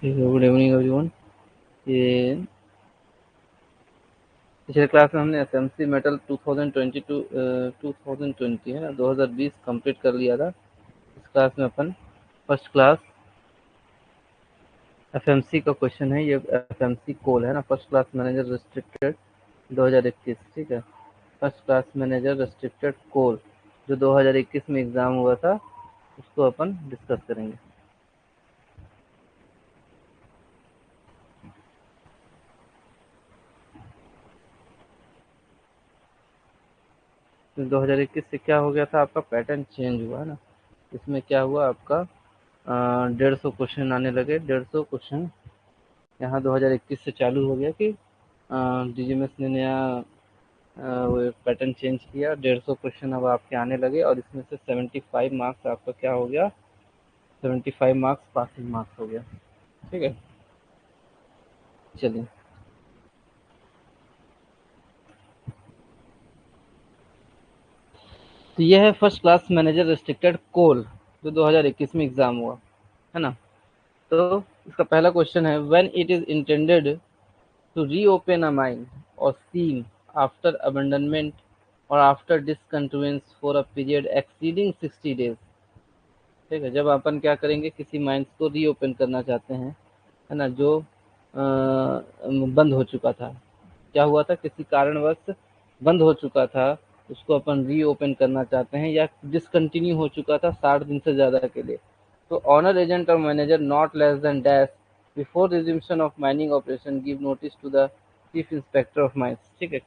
Good evening everyone. ये पिछले class में हमने एसएमसी मेटल 2020 है ना 2020 कंप्लीट कर लिया था। इस क्लास में अपन फर्स्ट क्लास एफएमसी का क्वेश्चन है। ये एफएमसी कोल है ना, फर्स्ट क्लास मैनेजर रिस्ट्रिक्टेड 2021। ठीक है, फर्स्ट क्लास मैनेजर रिस्ट्रिक्टेड कोल जो 2021 में एग्जाम हुआ था उसको अपन डिस्कस करेंगे। तो 2021 से क्या हो गया था, आपका पैटर्न चेंज हुआ है ना। इसमें क्या हुआ, आपका 150 क्वेश्चन आने लगे। 150 क्वेश्चन यहाँ 2021 से चालू हो गया कि डीजीएमएस ने नया वो पैटर्न चेंज किया। 150 क्वेश्चन अब आपके आने लगे और इसमें से 75 मार्क्स आपका क्या हो गया, 75 मार्क्स पासिंग मार्क्स हो गया। ठीक है, चलिए। तो यह है फर्स्ट क्लास मैनेजर रिस्ट्रिक्टेड कोल जो 2021 में एग्जाम हुआ है ना। तो इसका पहला क्वेश्चन है, when it is intended to reopen a mine or seam after abandonment or after discontinuance for a period exceeding 60 days. ठीक है, जब अपन क्या करेंगे, किसी माइंस को रीओपन करना चाहते हैं है ना, जो बंद हो चुका था। क्या हुआ था, किसी कारणवश बंद हो चुका था, उसको अपन रीओपन करना चाहते हैं, या डिसकंटिन्यू हो चुका था 60 दिन से ज़्यादा के लिए। तो owner agent or manager not less than dash before resumption of mining operation give notice to the chief inspector of mines. ठीक है,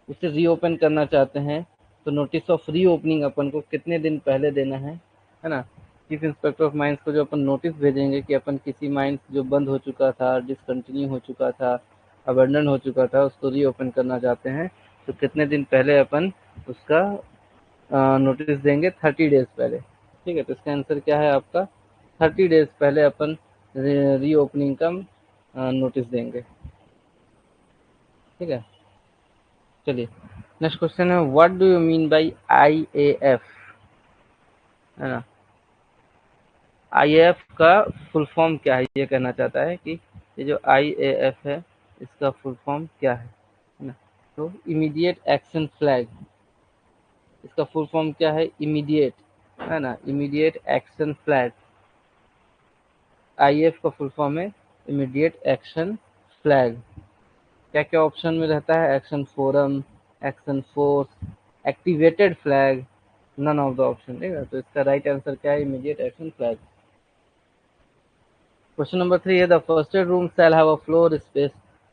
उसे रीओपन करना चाहते हैं तो नोटिस ऑफ रीओपनिंग अपन को कितने दिन पहले देना है ना। चीफ इंस्पेक्टर ऑफ माइंस को जो अपन नोटिस भेजेंगे कि अपन किसी माइंस जो बंद हो चुका था, डिसकंटिन्यू हो चुका था, अबंडन हो चुका था, उसको रीओपन करना चाहते हैं, तो कितने दिन पहले अपन उसका नोटिस देंगे, 30 डेज पहले। ठीक है, तो इसका आंसर क्या है आपका, 30 डेज पहले अपन रीओपनिंग का नोटिस देंगे। ठीक है, चलिए नेक्स्ट क्वेश्चन है, what do you mean by IAF, है ना। आईएएफ का फुल फॉर्म क्या है, ये कहना चाहता है कि ये जो आईएएफ है इसका फुल फॉर्म क्या है ना। तो इमीडिएट एक्शन फ्लैग, इसका फुल फॉर्म क्या है, इमीडिएट, है ना, इमीडिएट एक्शन फ्लैग। आईएएफ का फुल फॉर्म है इमीडिएट एक्शन फ्लैग। क्या क्या ऑप्शन में रहता है, action forum, action force, activated flag, none of the option. ठीक है, तो इसका राइट आंसर क्या है, immediate action flag. Question number 3 है, the first aid room shall have a floor space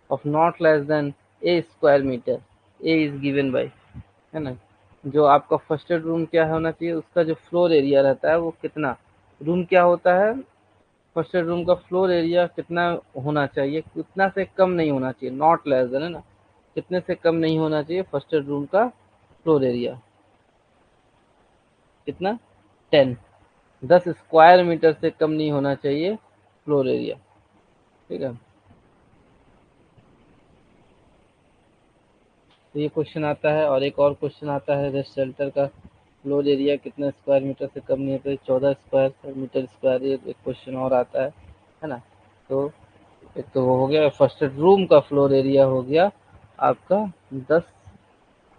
of not less then A square metre, A is given by, है ना। जो आपका फर्स्ट एड रूम क्या होना चाहिए, उसका जो फ्लोर एरिया रहता है वो कितना, रूम क्या होता है, फर्स्ट एड रूम का फ्लोर एरिया कितना होना चाहिए, कितना से कम नहीं होना चाहिए, नॉट लेस देन, है ना, कितने से कम नहीं होना चाहिए फर्स्ट एड रूम का फ्लोर एरिया, कितना, 10, 10 स्क्वायर मीटर से कम नहीं होना चाहिए फ्लोर एरिया। ठीक है, तो ये क्वेश्चन आता है। और एक और क्वेश्चन आता है, रेस्ट शेल्टर का फ्लोर एरिया कितना स्क्वायर मीटर से कम नहीं होता है, 14 स्क्वायर मीटर स्क्वायर। ये एक क्वेश्चन और आता है ना। तो एक तो वो हो गया, फर्स्ट रूम का फ्लोर एरिया हो गया आपका 10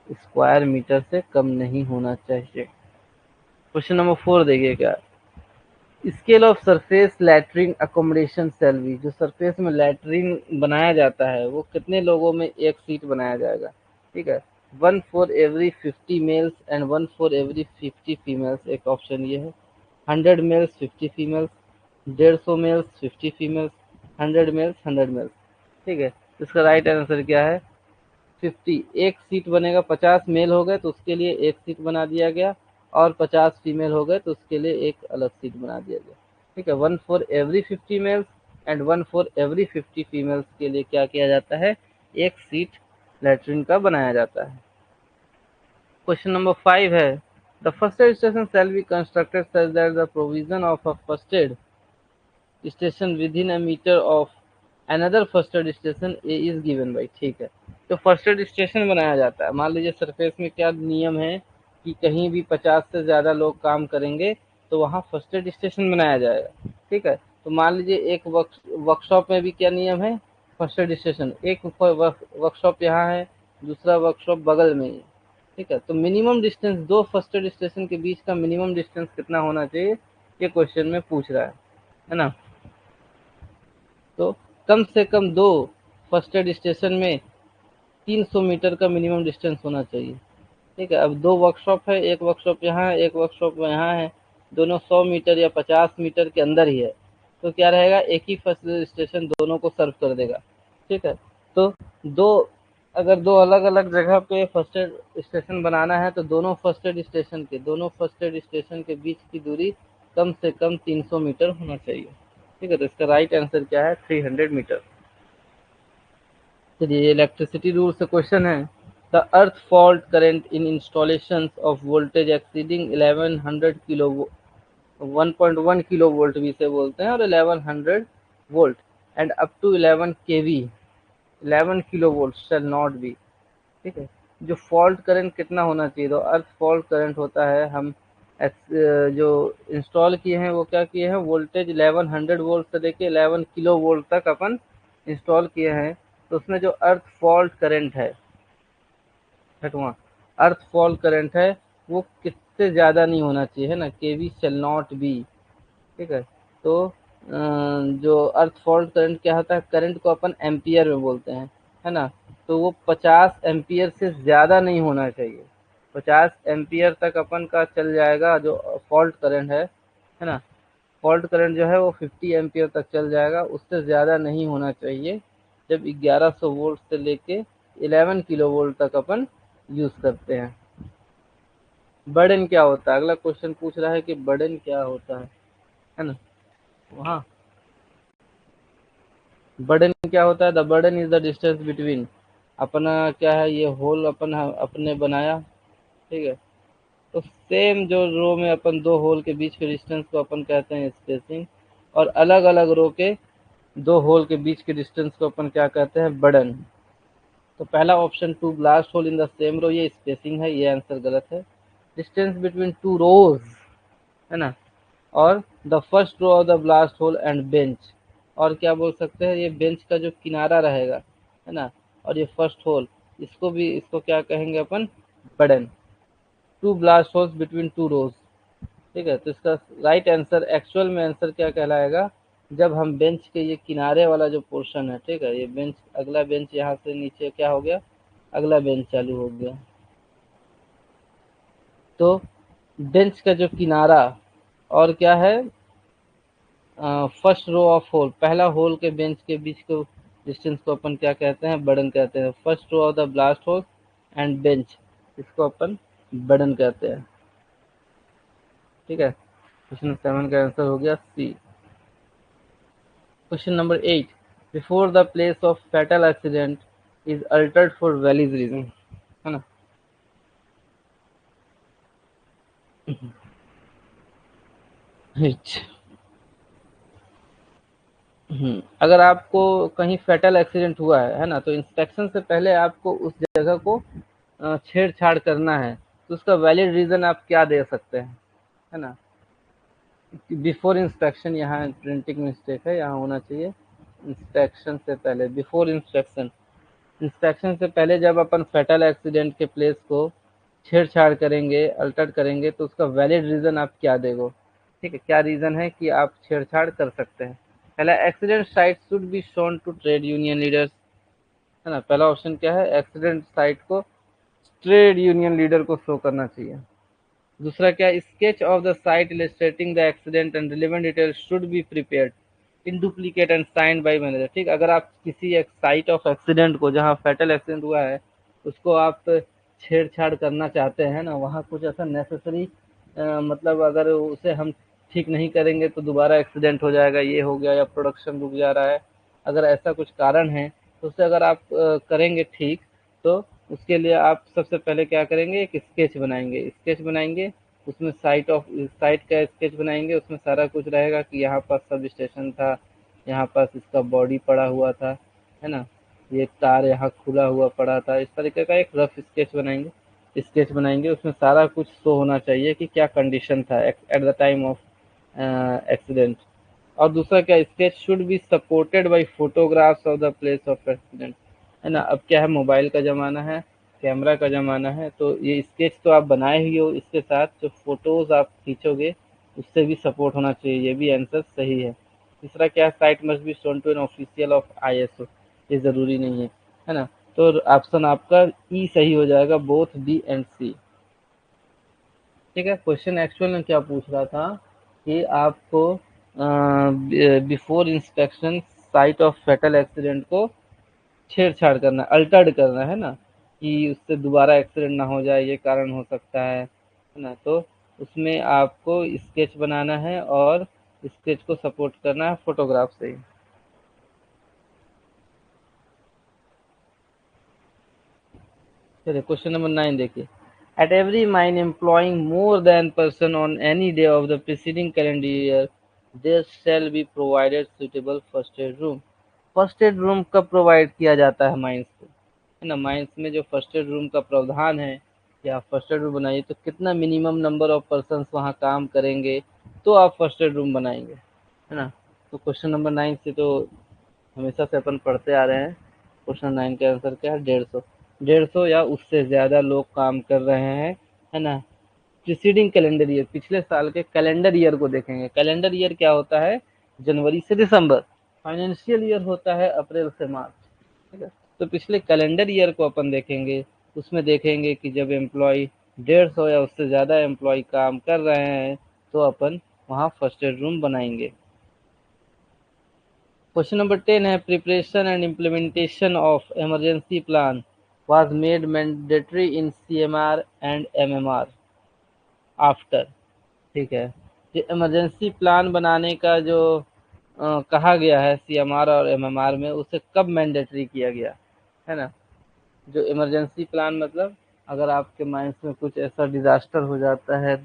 स्क्वायर मीटर से कम नहीं होना चाहिए। क्वेश्चन नंबर 4 देखिए क्या, scale of surface latrine accommodation shall be, जो सरफेस में लैट्रिन बनाया जाता है वो कितने लोगों में एक सीट बनाया जाएगा। ठीक है, 1 for every 50 males and 1 for every 50 females, एक ऑप्शन ये है। 100 males 50 females, 150 males 50 females, 100 males 100 males. ठीक है, इसका राइट आंसर क्या है, 50। एक सीट बनेगा, 50 मेल हो गए तो उसके लिए एक सीट बना दिया गया, और 50 फीमेल हो गए तो उसके लिए एक अलग सीट बना दिया गया। ठीक है, 1 for every 50 males and 1 for every 50 females के लिए क्या किया जाता है, एक सीट लैट्रिन का बनाया जाता है। क्वेश्चन नंबर 5 है, the first aid station shall be constructed such that the provision of a first aid station within a metre of another first aid station A is given by. ठीक है, तो first aid station बनाया जाता है, मान लीजिए surface में क्या नियम है कि कहीं भी 50 से ज़्यादा लोग काम करेंगे तो वहाँ फर्स्ट एड स्टेशन बनाया जाएगा। ठीक है, तो मान लीजिए एक वर्कशॉप में भी क्या नियम है, फर्स्ट एड स्टेशन, एक वर्कशॉप यहाँ है, दूसरा वर्कशॉप बगल में ही है, ठीक है। तो मिनिमम डिस्टेंस दो फर्स्ट एड स्टेशन के बीच का मिनिमम डिस्टेंस कितना होना चाहिए, ये क्वेश्चन में पूछ रहा है ना। तो कम से कम दो फर्स्ट एड स्टेशन में 300 मीटर का मिनिमम डिस्टेंस होना चाहिए, ठीक है। अब दो वर्कशॉप है, एक वर्कशॉप यहाँ है, एक वर्कशॉप यहाँ है, दोनों 100 मीटर या 50 मीटर के अंदर ही है, तो क्या रहेगा, एक ही फर्स्ट एड स्टेशन दोनों को सर्व कर देगा, ठीक है। तो दो अगर दो अलग अलग जगह पे फर्स्ट एड स्टेशन बनाना है तो दोनों फर्स्ट एड स्टेशन के बीच की दूरी कम से कम 300 मीटर होना चाहिए, ठीक है। तो इसका राइट आंसर क्या है, 300 मीटर। चलिए इलेक्ट्रिसिटी रूल से क्वेश्चन है, the earth fault current in installation of voltage exceeding 1100 kilo 1.1 kilo volt भी से बोलते हैं और 1100 volt and up to 11 KV 11 kilo volt shall not be, ठीक है। जो फॉल्ट करंट कितना होना चाहिए, तो अर्थ फॉल्ट करंट होता है, हम जो इंस्टॉल किए हैं वो क्या किए हैं, वोल्टेज 1100 वोल्ट से लेके 11 किलो वोल्ट तक अपन इंस्टॉल किए हैं, तो उसमें जो अर्थ फॉल्ट करंट है, छठवां, अर्थ फॉल्ट करंट है वो किससे ज़्यादा नहीं होना चाहिए, है ना, केवी शेल नॉट बी, ठीक है। तो जो अर्थ फॉल्ट करंट क्या होता है, करंट को अपन एम्पियर में बोलते हैं, है ना, तो वो 50 एम्पियर से ज़्यादा नहीं होना चाहिए, 50 एम्पियर तक अपन का चल जाएगा जो फॉल्ट करंट है ना। फॉल्ट करंट जो है वो 50 एम्पियर तक चल जाएगा, उससे ज़्यादा नहीं होना चाहिए जब 1100 वोल्ट से लेके 11 किलो वोल्ट तक अपन यूज़ करते हैं। बर्डन क्या होता है, अगला क्वेश्चन पूछ रहा है कि बर्डन क्या होता है ना। वहाँ बर्डन क्या होता है, the burden is the distance between, अपना क्या है, ये होल अपन अपने बनाया, ठीक है। तो सेम जो रो में अपन दो होल के बीच के डिस्टेंस को अपन कहते हैं स्पेसिंग, और अलग अलग रो के दो होल के बीच के डिस्टेंस को अपन क्या कहते हैं, बर्डन। तो पहला option to blast hole in the same row, ये स्पेसिंग है, ये आंसर गलत है। डिस्टेंस बिटवीन टू रोज, है ना, और the first row of the blast hole and bench, और क्या बोल सकते हैं, ये बेंच का जो किनारा रहेगा, है ना, और ये फर्स्ट होल, इसको क्या कहेंगे अपन, burden. Two blast holes between two rows, ठीक है। तो इसका राइट आंसर, एक्चुअल में आंसर क्या कहलाएगा, जब हम बेंच के ये किनारे वाला जो पोर्शन है, ठीक है, ये बेंच, अगला बेंच यहाँ से नीचे क्या हो गया, अगला बेंच चालू हो गया, तो बेंच का जो किनारा और क्या है, फर्स्ट रो ऑफ होल, पहला होल के बेंच के बीच को डिस्टेंस को अपन क्या कहते हैं, बर्डन कहते हैं। First row of the blast hole and bench, इसको अपन बर्डन कहते हैं, ठीक है। क्वेश्चन 7 का आंसर हो गया C. Question number 8, before the place of fatal accident is altered for valid reason, है ना। अगर आपको कहीं फैटल एक्सीडेंट हुआ है ना, तो इंस्पेक्शन से पहले आपको उस जगह को छेड़छाड़ करना है, तो उसका वैलिड रीजन आप क्या दे सकते हैं, है ना। बिफोर इंस्पेक्शन, यहाँ प्रिंटिंग मिस्टेक है, यहाँ होना चाहिए इंस्पेक्शन से पहले, बिफोर इंस्पेक्शन। इंस्पेक्शन से पहले जब अपन फैटल एक्सीडेंट के प्लेस को छेड़छाड़ करेंगे, अल्टर करेंगे, तो उसका वैलिड रीजन आप क्या देगो, ठीक है, क्या रीजन है कि आप छेड़छाड़ कर सकते हैं। पहला, accident site should be shown to trade union leaders, है ना, पहला ऑप्शन क्या है, एक्सीडेंट साइट को ट्रेड यूनियन लीडर को शो करना चाहिए। दूसरा क्या, sketch of the site illustrating the accident and relevant details should be prepared in duplicate and signed by manager, ठीक। अगर आप किसी एक साइट ऑफ एक्सीडेंट को, जहाँ फैटल एक्सीडेंट हुआ है, उसको आप छेड़छाड़ करना चाहते हैं ना, वहाँ कुछ ऐसा नेसेसरी, मतलब अगर उसे हम ठीक नहीं करेंगे तो दोबारा एक्सीडेंट हो जाएगा, ये हो गया, या प्रोडक्शन रुक जा रहा है, अगर ऐसा कुछ कारण है, तो उसे अगर आप करेंगे ठीक, तो उसके लिए आप सबसे पहले क्या करेंगे, एक स्केच बनाएंगे, उसमें साइट का स्केच बनाएंगे, उसमें सारा कुछ रहेगा कि यहाँ पास सब स्टेशन था, यहाँ पास इसका बॉडी पड़ा हुआ था, है ना, ये तार यहाँ खुला हुआ पड़ा था, इस तरीके का एक रफ स्केच बनाएंगे, उसमें सारा कुछ शो होना चाहिए कि क्या कंडीशन था at the time of accident, और दूसरा क्या, sketch should be supported by photographs of the place of accident, है ना। अब क्या है, मोबाइल का ज़माना है, कैमरा का ज़माना है, तो ये स्केच तो आप बनाए ही हो, इसके साथ जो फोटोज़ आप खींचोगे उससे भी सपोर्ट होना चाहिए, ये भी आंसर सही है। तीसरा क्या है, site must be shown to an official of ISO, ये ज़रूरी नहीं है ना। तो ऑप्शन आपका ई सही हो जाएगा, बोथ बी एंड सी। ठीक है, क्वेश्चन एक्चुअल में क्या पूछ रहा था कि आपको before inspection site of fatal accident को छेड़छाड़ करना, अल्टर्ड करना, है ना, कि उससे दोबारा एक्सीडेंट ना हो जाए, ये कारण हो सकता है ना। तो उसमें आपको स्केच बनाना है और स्केच को सपोर्ट करना है फोटोग्राफ से ही। चलिए क्वेश्चन नंबर 9 देखिए। At every mine employing more than person on any day of the preceding calendar year there shall be provided suitable first aid room. First aid room कब provide किया जाता है mines को, है ना। माइंस में जो फर्स्ट एड रूम का प्रावधान है कि आप फर्स्ट एड रूम बनाइए, तो कितना मिनिमम नंबर ऑफ पर्सन वहाँ काम करेंगे तो आप फर्स्ट एड रूम बनाएंगे, है ना। तो क्वेश्चन नंबर 9 से तो हमेशा से अपन पढ़ते आ रहे हैं। क्वेश्चन 9 का आंसर क्या है, 150। 150 या उससे ज़्यादा लोग काम कर रहे हैं, है ना। प्रीसीडिंग कैलेंडर ईयर, पिछले साल के कैलेंडर ईयर को देखेंगे। कैलेंडर ईयर क्या होता है, जनवरी से दिसंबर। फाइनेंशियल ईयर होता है अप्रैल से मार्च। ठीक है, तो पिछले कैलेंडर ईयर को अपन देखेंगे, उसमें देखेंगे कि जब एम्प्लॉय 150 या उससे ज़्यादा एम्प्लॉय काम कर रहे हैं तो अपन वहाँ फर्स्ट एड रूम बनाएंगे। क्वेश्चन नंबर 10 है, preparation and implementation of emergency plan was made mandatory in CMR and MMR after. ठीक है, जो इमरजेंसी प्लान बनाने का जो कहा गया है सीएमआर और एमएमआर में, उसे कब मैंडेटरी किया गया, है ना। जो इमरजेंसी प्लान मतलब अगर आपके माइंड में कुछ ऐसा डिजास्टर हो जाता है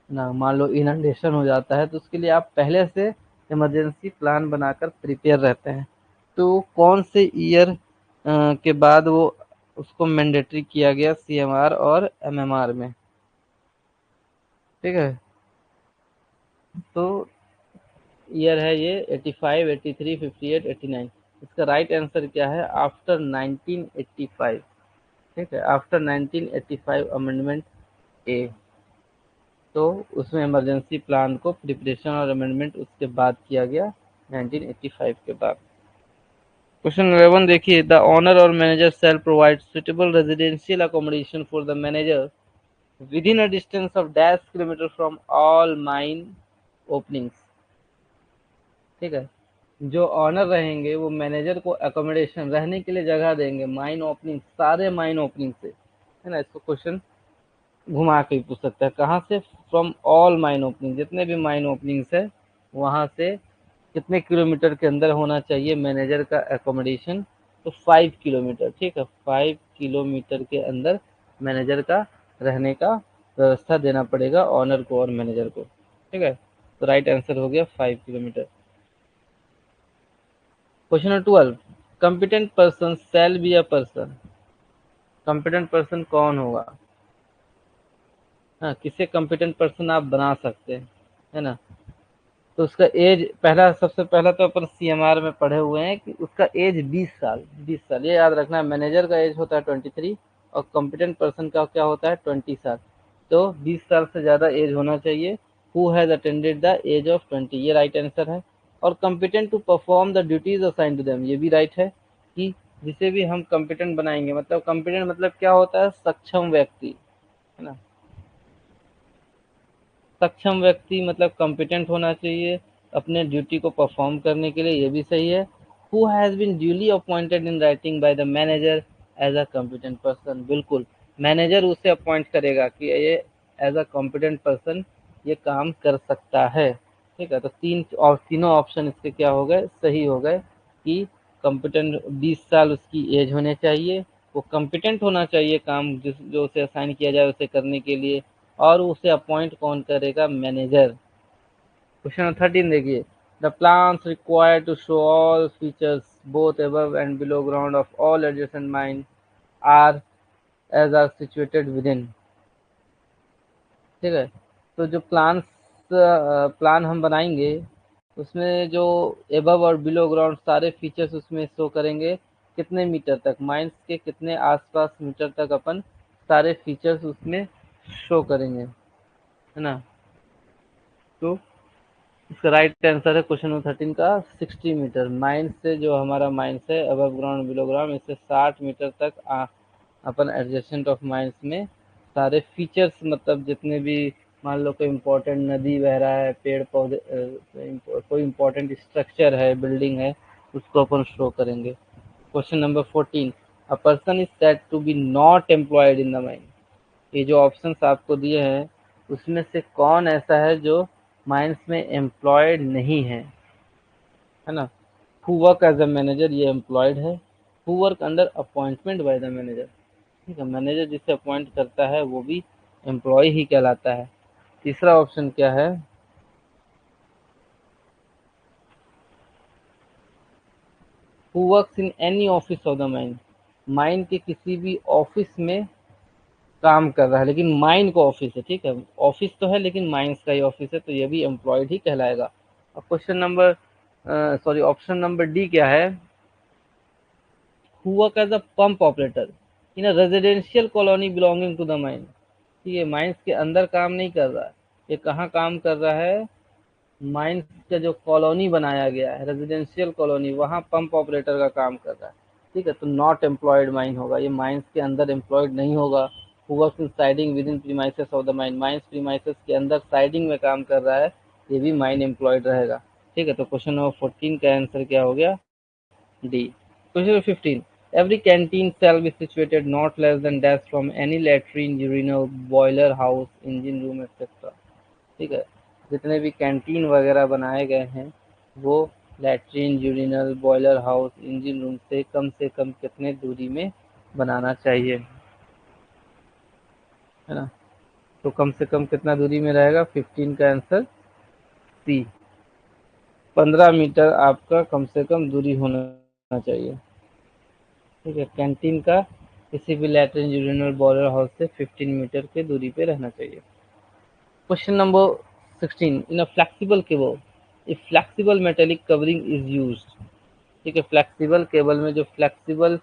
ना, मान लो इनंडेशन हो जाता है, तो उसके लिए आप पहले से इमरजेंसी प्लान बनाकर प्रिपेयर रहते हैं। तो कौन से ईयर के बाद वो उसको मैंडेटरी किया गया सीएमआर और एमएमआर में। ठीक है, तो ईयर है ये 85, 83, 58, 89। इसका राइट आंसर क्या है, आफ्टर 1985। ठीक है, आफ्टर 1985 अमेंडमेंट ए। तो उसमें इमरजेंसी प्लान को प्रिपरेशन और अमेंडमेंट उसके बाद किया गया, 1985 के बाद। क्वेश्चन 11 देखिए, द ओनर और manager shell provide suitable residential accommodation for the manager within a distance of dash kilometre from all mine openings. ठीक है, जो ऑनर रहेंगे वो मैनेजर को अकोमोडेशन, रहने के लिए जगह देंगे माइन ओपनिंग, सारे माइन ओपनिंग से, है ना। इसको क्वेश्चन घुमा के भी पूछ सकता है, कहाँ से, फ्रॉम ऑल माइन ओपनिंग, जितने भी माइन ओपनिंग्स है वहाँ से कितने किलोमीटर के अंदर होना चाहिए मैनेजर का एकोमोडेशन। तो 5 किलोमीटर। ठीक है, 5 किलोमीटर के अंदर मैनेजर का रहने का व्यवस्था देना पड़ेगा ऑनर को और मैनेजर को। ठीक है, तो राइट आंसर हो गया 5 kilometre. Question number 12, competent person shall be a person. Competent person कौन होगा, हाँ, किसे कॉम्पिटेंट पर्सन आप बना सकते हैं, है ना। तो उसका एज, पहला सबसे पहला तो अपन सीएमआर में पढ़े हुए हैं कि उसका एज 20 साल, 20 साल, ये याद रखना है। मैनेजर का एज होता है 23 और कॉम्पिटेंट पर्सन का क्या होता है 20 साल। तो 20 साल से ज़्यादा एज होना चाहिए। Who has attended the age of 20, ये राइट आंसर है। और competent to perform the duties assign to them, ये भी राइट है कि जिसे भी हम कॉम्पिटेंट बनाएंगे, मतलब कॉम्पिटेंट मतलब क्या होता है, सक्षम व्यक्ति, है ना। सक्षम व्यक्ति मतलब कॉम्पिटेंट होना चाहिए अपने ड्यूटी को परफॉर्म करने के लिए, ये भी सही है। Who has been duly appointed in writing by the manager as a competent person, बिल्कुल मैनेजर उसे अपॉइंट करेगा कि ये एज अ कॉम्पिटेंट पर्सन ये काम कर सकता है। ठीक है, तो तीनों ऑप्शन इसके क्या हो गए, सही हो गए कि कॉम्पिटेंट, 20 साल उसकी एज होने चाहिए, वो कॉम्पिटेंट होना चाहिए काम जिस जो उसे असाइन किया जाए उसे करने के लिए, और उसे अपॉइंट कौन करेगा, मैनेजर। क्वेश्चन 13 देखिए, the plans required to show all features both above and below ground of all adjacent mine are as are situated within. ठीक है, तो जो प्लान हम बनाएंगे उसमें जो एबव और बिलो ग्राउंड सारे फीचर्स उसमें शो करेंगे, कितने मीटर तक, माइंस के कितने आसपास मीटर तक अपन सारे फीचर्स उसमें शो करेंगे, है ना। तो इसका राइट आंसर है क्वेश्चन नंबर 13 का 60 मीटर। माइंस से जो हमारा माइंस है अबव ग्राउंड बिलो ग्राउंड, इससे 60 मीटर तक अपन एडजेसेंट ऑफ माइंस में सारे फीचर्स, मतलब जितने भी मान लो कोई इम्पोर्टेंट नदी बह रहा है, पेड़ पौधे, कोई इम्पोर्टेंट स्ट्रक्चर है, बिल्डिंग है, उसको अपन शो करेंगे। Question number 14, a person is said to be not employed in the mine. ये जो ऑप्शंस आपको दिए हैं उसमें से कौन ऐसा है जो माइंस में एम्प्लॉयड नहीं है ना। Who work as a manager, ये एम्प्लॉयड है। Who work under appointment by the manager, ठीक है, मैनेजर जिसे अपॉइंट करता है वो भी एम्प्लॉय ही कहलाता है। तीसरा ऑप्शन क्या है, who works in any office of the mine, mine के किसी भी ऑफिस में काम कर रहा है, लेकिन माइन का ऑफिस है, ठीक है, ऑफिस तो है लेकिन माइंस का ही ऑफिस है, तो ये भी एम्प्लॉयड ही कहलाएगा। अब question number sorry option number D क्या है, who work as a pump operator in a residential colony belonging to the mine. ये माइंस के अंदर काम नहीं कर रहा है, ये कहाँ काम कर रहा है, माइंस का जो कॉलोनी बनाया गया है, रेजिडेंशियल कॉलोनी, वहाँ पंप ऑपरेटर का काम कर रहा है, ठीक है, तो नॉट एम्प्लॉयड माइन होगा, ये माइंस के अंदर एम्प्लॉयड नहीं होगा। Who works in siding with in premises of the mine, mines premises के अंदर साइडिंग में काम कर रहा है, ये भी माइन एम्प्लॉयड रहेगा, ठीक है। तो क्वेश्चन नंबर 14 का आंसर क्या हो गया, D. Question number 15, every canteen shall be situated not less than dash from any latrine, urinal, boiler house, engine room, etc. ठीक है, जितने भी कैंटीन वगैरह बनाए गए हैं वो latrine, urinal, boiler house, engine room से कम कितने दूरी में बनाना चाहिए, है ना। तो कम से कम कितना दूरी में रहेगा, 15 का आंसर सी, 15 मीटर आपका कम से कम दूरी होना चाहिए, ठीक है, कैंटीन का किसी भी लैट्रिन, यूरिनल, बॉयलर हाउस से 15 मीटर की दूरी पे रहना चाहिए। Question number 16, in a flexible cable A flexible metallic covering is used. ठीक है, फ्लेक्सिबल केबल में जो फ्लेक्सिबल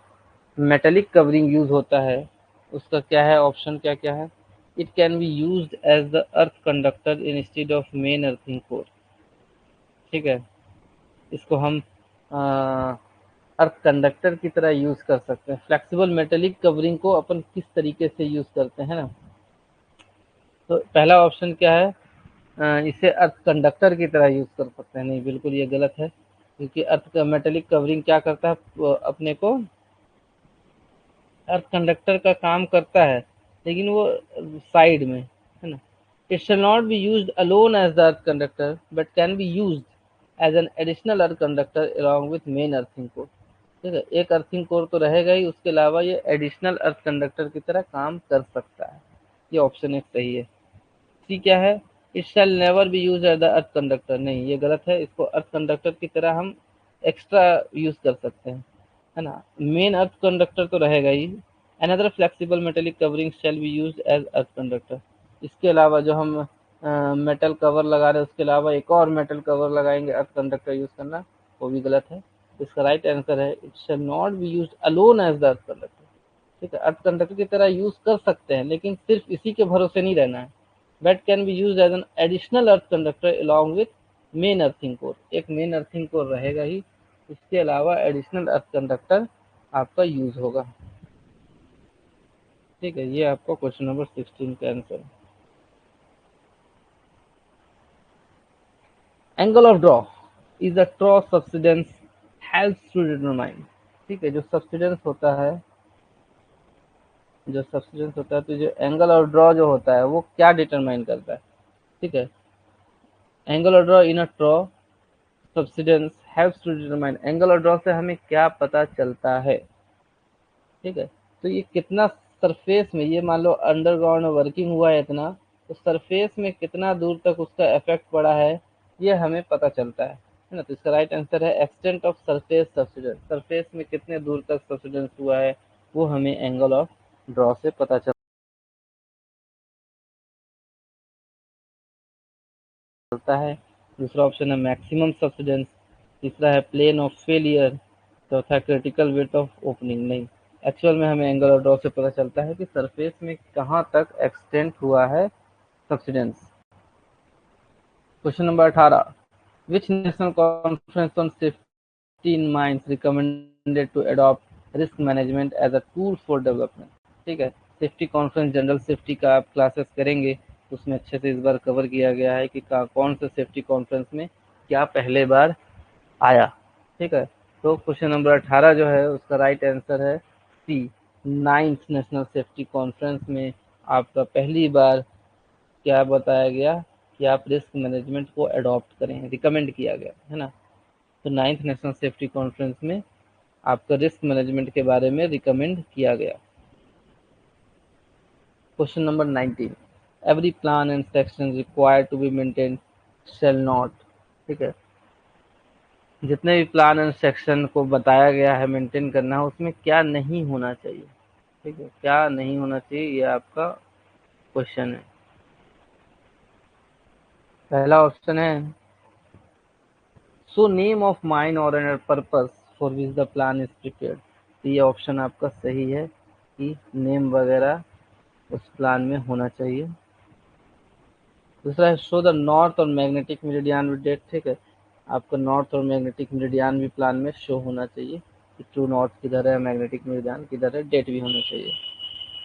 मेटेलिक कवरिंग यूज होता है उसका क्या है, ऑप्शन क्या क्या है, it can be used as the earth conductor instead of main earthing core. ठीक है, इसको हम अर्थ कंडक्टर की तरह यूज कर सकते हैं। फ्लेक्सिबल मेटेलिक कवरिंग को अपन किस तरीके से यूज करते हैं ना, तो पहला ऑप्शन क्या है, इसे अर्थ कंडक्टर की तरह यूज कर सकते हैं, नहीं बिल्कुल ये गलत है, क्योंकि अर्थ मेटेलिक कवरिंग क्या करता है, अपने को अर्थ कंडक्टर का काम करता है लेकिन वो साइड में, है ना। It shall not be used alone as the earth conductor but can be used as an additional earth conductor along with main earthing core. ठीक है, एक अर्थिंग कोर तो रहेगा ही, उसके अलावा ये एडिशनल अर्थ कंडक्टर की तरह काम कर सकता है। ये ऑप्शन एक सही है। सी क्या है, it shall never be use as the earth conductor, नहीं ये गलत है, इसको अर्थ कंडक्टर की तरह हम एक्स्ट्रा यूज कर सकते हैं, है ना। मेन अर्थ कंडक्टर तो रहेगा ही। Another flexible metallic covering shall be use as earth conductor, इसके अलावा जो हम मेटल कवर लगा रहे हैं उसके अलावा एक और मेटल कवर लगाएंगे अर्थ कंडक्टर यूज करना, वो भी गलत है। इसका राइट आंसर है it shall not be use alone as the earth conductor. ठीक है, अर्थ कंडक्टर की तरह यूज कर सकते हैं लेकिन सिर्फ इसी के भरोसे नहीं रहना है। That can be used as an additional earth conductor along with main earthing core, एक मेन अर्थिंग कोर रहेगा ही, इसके अलावा एडिशनल अर्थ कंडक्टर आपका यूज होगा। ठीक है, ये आपका क्वेश्चन नंबर 16 का आंसर है। Angle of draw is a trough subsidence helps to determine. ठीक है, जो सब्सिडेंस होता है, तो जो एंगल ऑफ ड्रॉ जो होता है वो क्या डिटरमाइन करता है। ठीक है, angle of draw in a trough subsidence helps to determine, angle of draw से हमें क्या पता चलता है। ठीक है, तो ये कितना सरफेस में, ये मान लो अंडरग्राउंड वर्किंग हुआ है इतना, तो सरफेस में कितना दूर तक उसका इफेक्ट पड़ा है ये हमें पता चलता है ना। तो इसका राइट आंसर है extent of surface subsidence, surface में कितने दूर तक सब्सिडेंस हुआ है वो हमें एंगल ऑफ ड्रॉ से पता चलता है। दूसरा ऑप्शन है मैक्सिमम सब्सिडेंस, तीसरा है प्लेन ऑफ फेलियर, चौथा क्रिटिकल वेट ऑफ ओपनिंग। नहीं, एक्चुअल में हमें एंगल ऑफ ड्रॉ से पता चलता है कि सरफेस में कहाँ तक एक्सटेंड हुआ है subsidence. Question number 18, which national conference on safety in mines recommended to adopt risk management as a tool for development. ठीक है, सेफ्टी कॉन्फ्रेंस, जनरल सेफ्टी का आप क्लासेस करेंगे तो उसमें अच्छे से इस बार कवर किया गया है कि कौन से सेफ्टी कॉन्फ्रेंस में क्या पहले बार आया। ठीक है, तो क्वेश्चन नंबर 18 जो है उसका राइट आंसर है सी, नाइन्थ नेशनल सेफ्टी कॉन्फ्रेंस में आपका पहली बार क्या बताया गया कि आप रिस्क मैनेजमेंट को अडॉप्ट करें, रिकमेंड किया गया है ना। तो नाइन्थ नेशनल सेफ्टी कॉन्फ्रेंस में आपका रिस्क मैनेजमेंट के बारे में रिकमेंड किया गया। Question number 19, every plan and section required to be maintain shall not. ठीक है, जितने भी प्लान एंड सेक्शन को बताया गया है मेंटेन करना है उसमें क्या नहीं होना चाहिए। ठीक है, क्या नहीं होना चाहिए ये आपका क्वेश्चन है। पहला ऑप्शन है सो नेम ऑफ माइन और an purpose for which the plan is prepared. तो ये ऑप्शन आपका सही है कि नेम वगैरह उस प्लान में होना चाहिए। दूसरा है शो द नॉर्थ और मैग्नेटिक मेरिडियन विद डेट। ठीक है, आपका नॉर्थ और मैग्नेटिक मेरिडियन भी प्लान में शो होना चाहिए कि ट्रू नॉर्थ किधर है, मैग्नेटिक मेरिडियन किधर है, डेट भी होना चाहिए।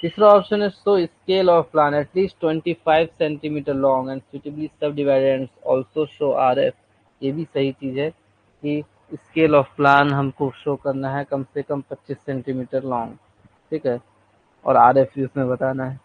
तीसरा ऑप्शन है so scale of plan at least 25 centimetre long and suitably subdivided and also show RF। ये भी सही चीज है कि स्केल ऑफ प्लान हमको शो करना है कम से कम 25 सेंटीमीटर लॉन्ग। ठीक है, और RF भी उसमें बताना है।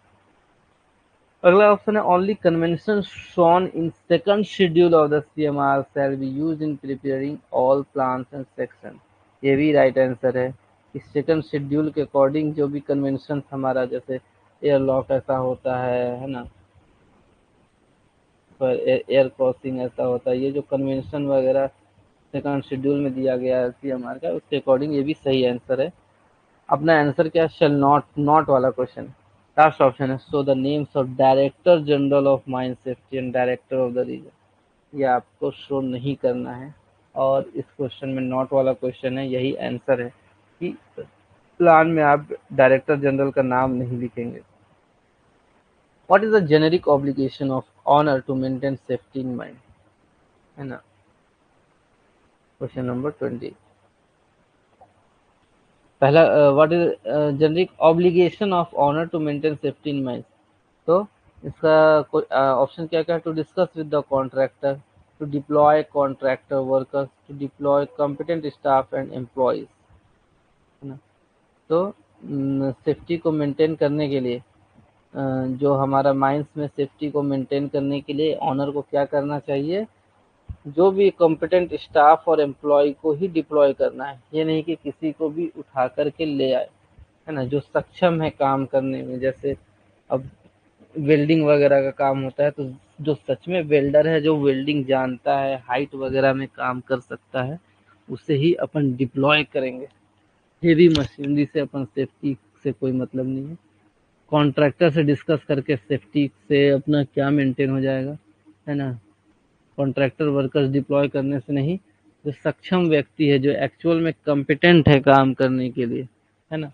अगला ऑप्शन है only convention shown in second schedule of the CMR shall be used in preparing all plans and section. ये भी राइट आंसर है कि सेकंड शेड्यूल के अकॉर्डिंग जो भी कन्वेंशन हमारा, जैसे एयर लॉक ऐसा होता है ना, पर एयर क्रॉसिंग ऐसा होता है, ये जो कन्वेंशन वगैरह सेकंड शेड्यूल में दिया गया है CMR का, उसके अकॉर्डिंग ये भी सही आंसर है। अपना आंसर क्या, शेल नॉट, नॉट वाला क्वेश्चन। लास्ट ऑप्शन है show the names of director general of mine safety and director of the region. ये आपको शो नहीं करना है और इस क्वेश्चन में नॉट वाला क्वेश्चन है, यही आंसर है कि प्लान में आप डायरेक्टर जनरल का नाम नहीं लिखेंगे। What is the generic obligation of owner to maintain safety in mind, है ना। क्वेश्चन नंबर 20, पहला what is generic obligation of owner to maintain safety in mind. तो इसका ऑप्शन क्या क्या, to discuss with the contractor, to deploy contractor workers, to deploy competent staff and employees, है ना। तो सेफ्टी को मेंटेन करने के लिए जो हमारा माइंस में सेफ्टी को मेंटेन करने के लिए ऑनर को क्या करना चाहिए, जो भी कॉम्पिटेंट स्टाफ और एम्प्लॉय को ही डिप्लॉय करना है। ये नहीं कि किसी को भी उठा करके ले आए, है ना, जो सक्षम है काम करने में। जैसे अब वेल्डिंग वगैरह का काम होता है तो जो सच में वेल्डर है, जो वेल्डिंग जानता है, हाइट वगैरह में काम कर सकता है, उसे ही अपन डिप्लॉय करेंगे। हेवी मशीनरी से अपन सेफ्टी से कोई मतलब नहीं है। कॉन्ट्रैक्टर से डिस्कस करके सेफ्टी से अपना क्या मेंटेन हो जाएगा, है ना। कॉन्ट्रैक्टर वर्कर्स डिप्लॉय करने से नहीं, जो सक्षम व्यक्ति है, जो एक्चुअल में कॉम्पिटेंट है काम करने के लिए, है ना,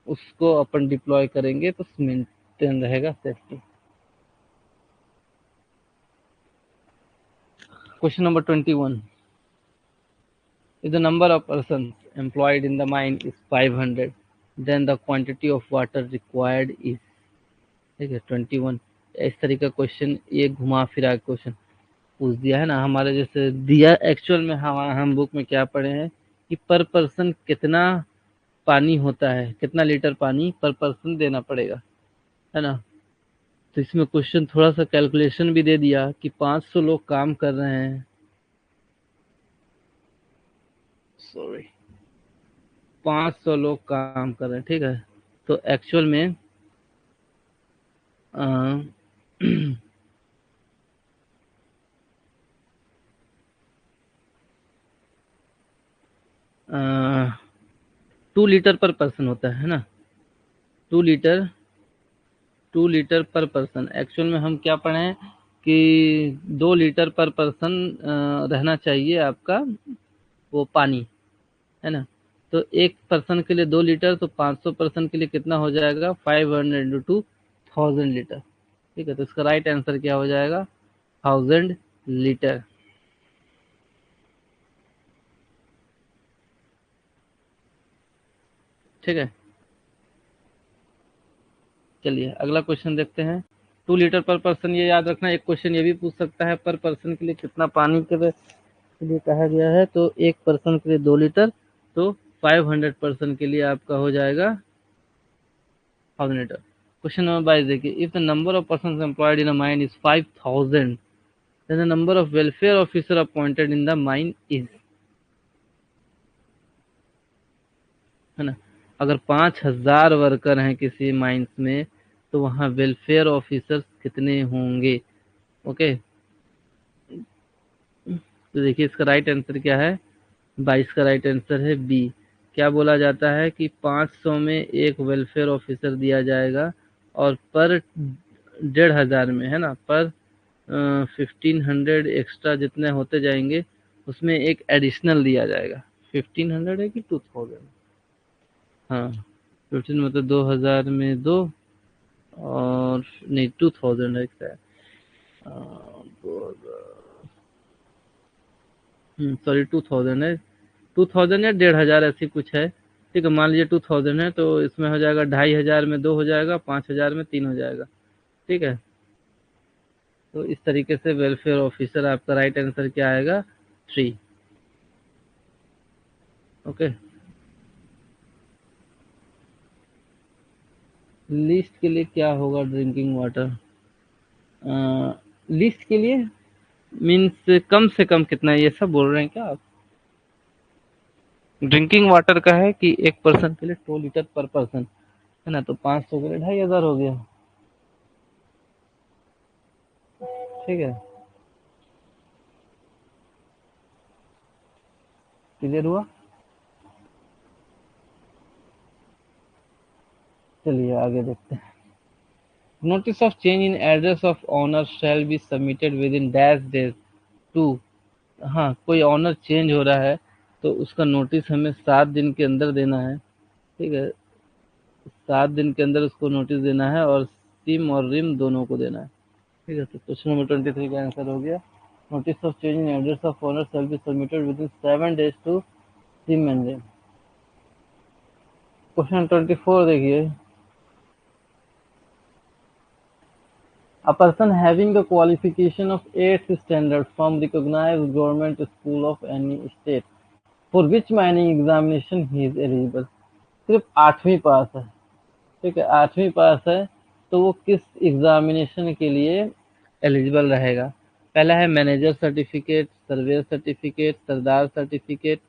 उसको अपन डिप्लॉय करेंगे तो मेंटेन रहेगा safety. Question number 21, if the number of persons employed in the mine is 500, then the quantity of water required is। ठीक है, 21। इस तरीके का क्वेश्चन, ये घुमा फिरा क्वेश्चन पूछ दिया है ना हमारे, जैसे दिया एक्चुअल में हम बुक में क्या पढ़े हैं कि पर पर्सन कितना पानी होता है, कितना लीटर पानी पर पर्सन देना पड़ेगा, है ना। तो इसमें क्वेश्चन थोड़ा सा कैलकुलेशन भी दे दिया कि 500 लोग काम कर रहे हैं, सॉरी, 500 लोग काम कर रहे हैं। ठीक है, तो एक्चुअल में अ, 2 लीटर पर पर्सन होता है ना, 2 लीटर, 2 लीटर पर पर्सन। एक्चुअल में हम क्या पढ़े हैं कि 2 लीटर पर पर्सन रहना चाहिए आपका वो पानी, है ना। तो एक पर्सन के लिए 2 लीटर, तो 500 पर्सन के लिए कितना हो जाएगा, 500 इंटू 1000 लीटर। ठीक है, तो इसका राइट आंसर क्या हो जाएगा, 1000 लीटर। ठीक है, चलिए अगला क्वेश्चन देखते हैं। 2 लीटर पर पर्सन, ये याद रखना, एक क्वेश्चन ये भी पूछ सकता है पर पर्सन के लिए कितना पानी के लिए कहा गया है। तो एक पर्सन के लिए 2 लीटर, तो 500 पर्सन के लिए आपका हो जाएगा 1000 लीटर। क्वेश्चन नंबर 22 देखिए, if the number of person employed in a mine is 5000, then the number of welfare officer appointed in the mine is, है ना। अगर 5000 वर्कर हैं किसी माइंस में, तो वहां वेलफेयर ऑफिसर्स कितने होंगे। ओके, तो देखिए इसका राइट आंसर क्या है, 22 का राइट आंसर है बी। क्या बोला जाता है कि 500 में एक वेलफेयर ऑफिसर दिया जाएगा, और पर 1500 में, है ना, पर 1500 एक्स्ट्रा जितने होते जाएंगे उसमें एक एडिशनल दिया जाएगा। 1500 है कि 2000, हाँ 15 मतलब 2000 में दो, और नहीं 2000 है क्या, सॉरी 2000 है, 2000 या 1500 ऐसी कुछ है। ठीक है, मान लीजिए 2000 है, तो इसमें हो जाएगा 2500 में 2 हो जाएगा, 5000 में 3 हो जाएगा। ठीक है, तो इस तरीके से वेलफेयर ऑफिसर, आपका राइट आंसर क्या आएगा, 3। ओके, लिस्ट के लिए क्या होगा, ड्रिंकिंग वाटर, लिस्ट के लिए मीन्स कम से कम कितना है, ये सब बोल रहे हैं क्या आप। ड्रिंकिंग वाटर का है कि एक पर्सन के लिए 2 लीटर पर पर्सन, है ना, तो 500 के लिए 2500 हो गया। ठीक है, क्लियर हुआ। चलिए आगे देखते हैं। Notice of change in address of owner shall be submitted within dash days to, हाँ कोई ऑनर चेंज हो रहा है तो उसका नोटिस हमें 7 दिन के अंदर देना है। ठीक है, 7 दिन के अंदर उसको नोटिस देना है, और सिम और रिम दोनों को देना है। ठीक है, तो क्वेश्चन नंबर 23 का आंसर हो गया, notice of change in address of owner shall be submitted within 7 days to CIM and RIM. Question 24 देखिए, a person having the qualification of 8th standard from recognized government school of any state for which mining examination he is eligible। सिर्फ 8वीं पास है। ठीक है, 8वीं पास है, तो वो किस एग्जामिनेशन के लिए एलिजिबल रहेगा। पहला है मैनेजर सर्टिफिकेट, सर्वेयर सर्टिफिकेट, सरदार सर्टिफिकेट,